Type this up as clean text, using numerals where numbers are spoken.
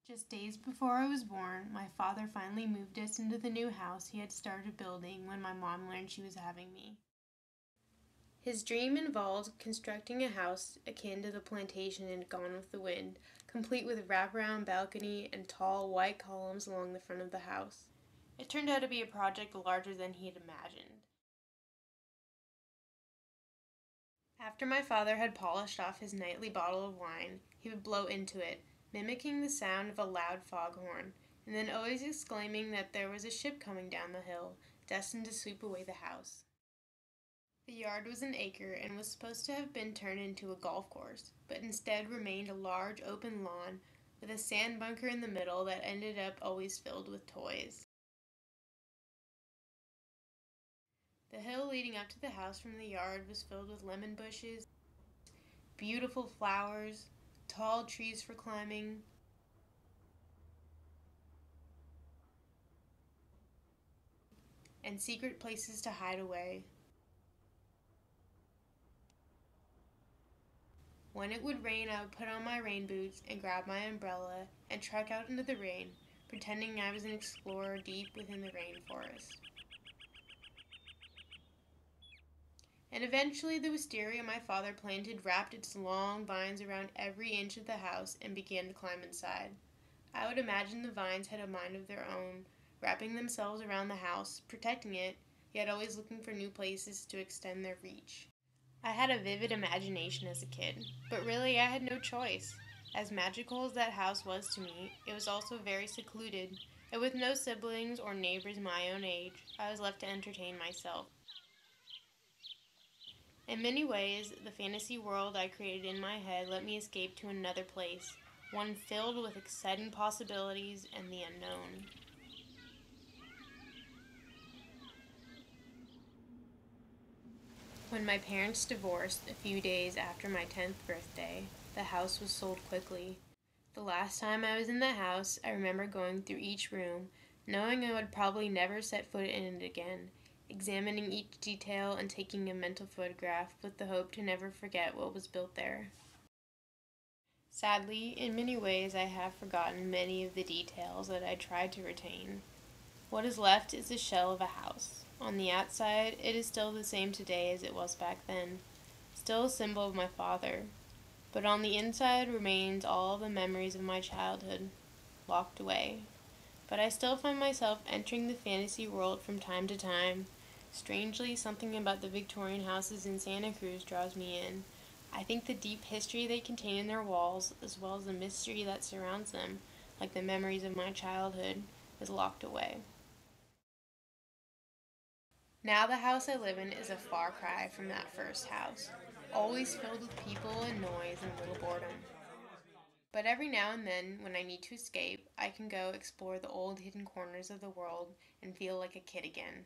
Just days before I was born, my father finally moved us into the new house he had started building when my mom learned she was having me. His dream involved constructing a house akin to the plantation in Gone with the Wind, complete with wraparound balcony and tall white columns along the front of the house. It turned out to be a project larger than he had imagined. After my father had polished off his nightly bottle of wine, he would blow into it, mimicking the sound of a loud foghorn, and then always exclaiming that there was a ship coming down the hill, destined to sweep away the house. The yard was an acre and was supposed to have been turned into a golf course, but instead remained a large open lawn with a sand bunker in the middle that ended up always filled with toys. The hill leading up to the house from the yard was filled with lemon bushes, beautiful flowers, tall trees for climbing, and secret places to hide away. When it would rain, I would put on my rain boots and grab my umbrella and trek out into the rain, pretending I was an explorer deep within the rainforest. And eventually the wisteria my father planted wrapped its long vines around every inch of the house and began to climb inside. I would imagine the vines had a mind of their own, wrapping themselves around the house, protecting it, yet always looking for new places to extend their reach. I had a vivid imagination as a kid, but really I had no choice. As magical as that house was to me, it was also very secluded, and with no siblings or neighbors my own age, I was left to entertain myself. In many ways, the fantasy world I created in my head let me escape to another place, one filled with exciting possibilities and the unknown. When my parents divorced a few days after my 10th birthday, the house was sold quickly. The last time I was in the house, I remember going through each room, knowing I would probably never set foot in it again, examining each detail and taking a mental photograph with the hope to never forget what was built there. Sadly, in many ways I have forgotten many of the details that I tried to retain. What is left is the shell of a house. On the outside, it is still the same today as it was back then, still a symbol of my father. But on the inside remains all the memories of my childhood, locked away. But I still find myself entering the fantasy world from time to time. Strangely, something about the Victorian houses in Santa Cruz draws me in. I think the deep history they contain in their walls, as well as the mystery that surrounds them, like the memories of my childhood, is locked away. Now the house I live in is a far cry from that first house, always filled with people and noise and little boredom. But every now and then, when I need to escape, I can go explore the old hidden corners of the world and feel like a kid again.